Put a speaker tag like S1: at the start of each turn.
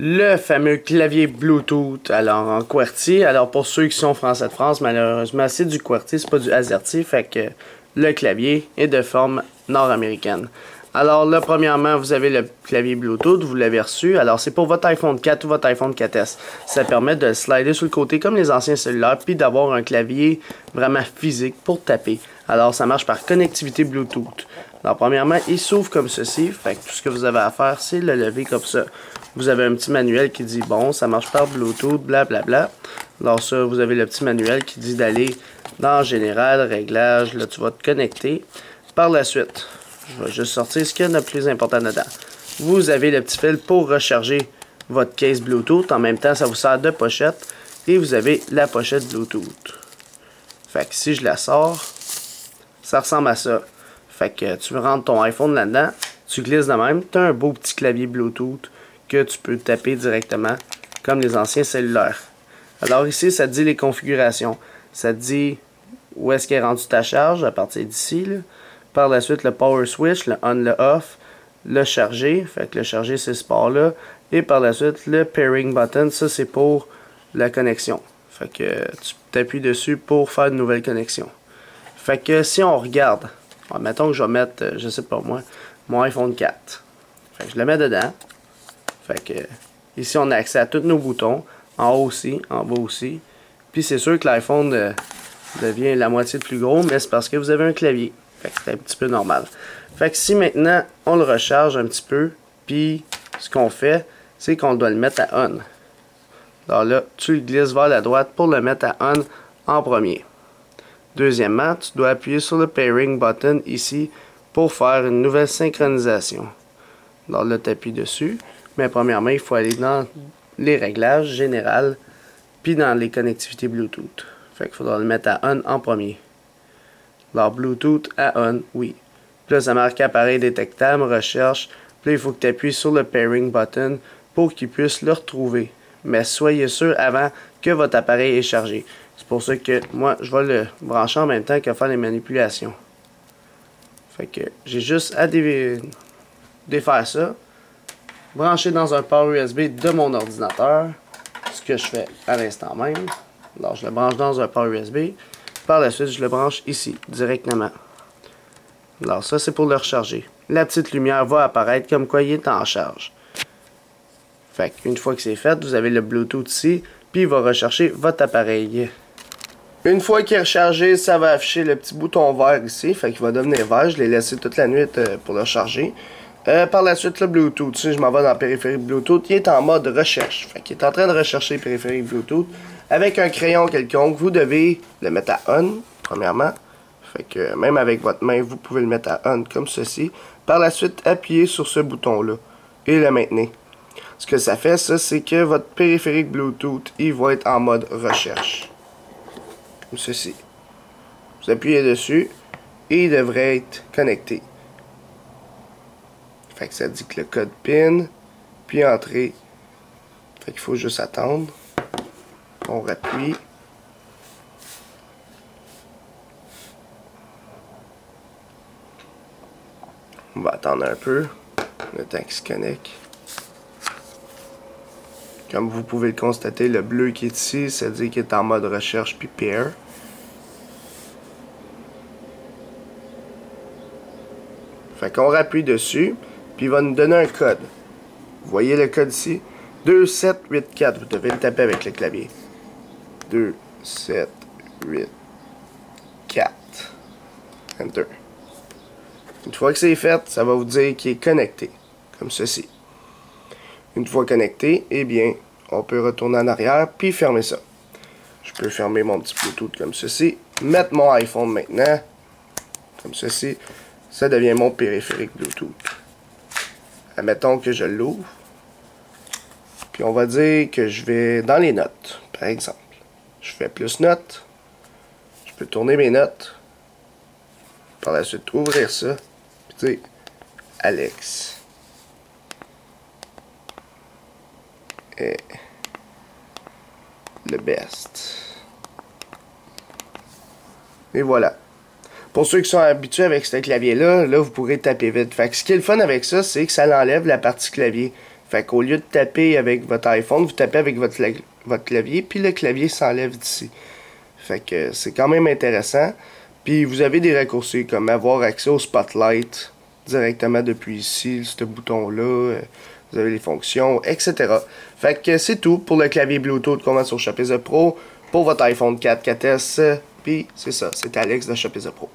S1: le fameux clavier Bluetooth, alors en QWERTY. Alors pour ceux qui sont français de France, malheureusement c'est du QWERTY, c'est pas du AZERTY, fait que le clavier est de forme nord-américaine. Alors là, premièrement, vous avez le clavier Bluetooth, vous l'avez reçu. Alors c'est pour votre iPhone 4 ou votre iPhone 4S. Ça permet de le slider sur le côté comme les anciens cellulaires, puis d'avoir un clavier vraiment physique pour taper. Alors ça marche par connectivité Bluetooth. Alors premièrement, il s'ouvre comme ceci, fait que tout ce que vous avez à faire, c'est le lever comme ça. Vous avez un petit manuel qui dit, bon, ça marche par Bluetooth, blablabla. Alors ça, vous avez le petit manuel qui dit d'aller dans Général, Réglages, là tu vas te connecter. Par la suite, je vais juste sortir ce qu'il y a de plus important dedans. Vous avez le petit fil pour recharger votre case Bluetooth. En même temps, ça vous sert de pochette. Et vous avez la pochette Bluetooth. Fait que si je la sors, ça ressemble à ça. Fait que tu rentres ton iPhone là-dedans, tu glisses de même, tu as un beau petit clavier Bluetooth que tu peux taper directement comme les anciens cellulaires. Alors ici, ça te dit les configurations. Ça te dit où est-ce qu'est rendue ta charge à partir d'ici. Par la suite, le power switch, le on, le off, le charger. Fait que le charger, c'est ce port-là. Et par la suite, le pairing button, ça c'est pour la connexion. Fait que tu t'appuies dessus pour faire une nouvelle connexion. Fait que si on regarde, mettons que je vais mettre, je sais pas moi, mon iPhone 4. Fait que je le mets dedans. Fait que ici on a accès à tous nos boutons, en haut aussi, en bas aussi. Puis c'est sûr que l'iPhone devient la moitié plus gros, mais c'est parce que vous avez un clavier. Fait que c'est un petit peu normal. Fait que si maintenant on le recharge un petit peu, puis ce qu'on fait, c'est qu'on doit le mettre à on. Alors là, tu le glisses vers la droite pour le mettre à on en premier. Deuxièmement, tu dois appuyer sur le pairing button ici pour faire une nouvelle synchronisation. Alors là, tu appuies dessus. Mais premièrement, il faut aller dans les réglages général, puis dans les connectivités Bluetooth. Fait qu'il faudra le mettre à on en premier. Alors Bluetooth à on, oui. Puis là, ça marque appareil détectable, recherche. Puis là, il faut que tu appuies sur le pairing button pour qu'il puisse le retrouver. Mais soyez sûr avant que votre appareil est chargé. C'est pour ça que moi, je vais le brancher en même temps que faire les manipulations. Fait que j'ai juste à défaire ça. Brancher dans un port USB de mon ordinateur. Ce que je fais à l'instant même. Alors, je le branche dans un port USB. Par la suite, je le branche ici, directement. Alors, ça, c'est pour le recharger. La petite lumière va apparaître comme quoi il est en charge. Fait qu'une fois que c'est fait, vous avez le Bluetooth ici. Puis, il va rechercher votre appareil. Une fois qu'il est rechargé, ça va afficher le petit bouton vert ici. Fait qu'il va devenir vert. Je l'ai laissé toute la nuit pour le recharger. Par la suite, le Bluetooth. Si je m'en vais dans le périphérique Bluetooth, il est en mode recherche. Fait qu'il est en train de rechercher le périphérique Bluetooth. Avec un crayon quelconque, vous devez le mettre à on, premièrement. Fait que même avec votre main, vous pouvez le mettre à on comme ceci. Par la suite, appuyez sur ce bouton-là et le maintenez. Ce que ça fait, ça, c'est que votre périphérique Bluetooth, il va être en mode recherche. Comme ceci. Vous appuyez dessus et il devrait être connecté. Fait que ça dit que le code PIN, puis entrer. Fait qu'il faut juste attendre. On rappuie. On va attendre un peu, le temps qu'il se connecte. Comme vous pouvez le constater, le bleu qui est ici, ça dit qu'il est en mode recherche puis pair. Fait qu'on rappuie dessus, puis il va nous donner un code. Vous voyez le code ici? 2784, vous devez le taper avec le clavier. 2784. Enter. Une fois que c'est fait, ça va vous dire qu'il est connecté, comme ceci. Une fois connecté, eh bien, on peut retourner en arrière, puis fermer ça. Je peux fermer mon petit Bluetooth comme ceci, mettre mon iPhone maintenant, comme ceci. Ça devient mon périphérique Bluetooth. Admettons que je l'ouvre. Puis on va dire que je vais dans les notes, par exemple. Je fais plus notes. Je peux tourner mes notes. Par la suite, ouvrir ça. Puis dire Alex. Est le best. Et voilà. Pour ceux qui sont habitués avec ce clavier-là, là, vous pourrez taper vite. Fait que ce qui est le fun avec ça, c'est que ça l'enlève la partie clavier. Fait qu'au lieu de taper avec votre iPhone, vous tapez avec votre clavier, puis le clavier s'enlève d'ici. Fait que c'est quand même intéressant. Puis vous avez des raccourcis comme avoir accès au Spotlight directement depuis ici, ce bouton-là. Vous avez les fonctions, etc. Fait que c'est tout pour le clavier Bluetooth qu'on a sur Shopify Pro pour votre iPhone 4, 4S. Puis c'est ça, c'est Alex de Shopify Pro.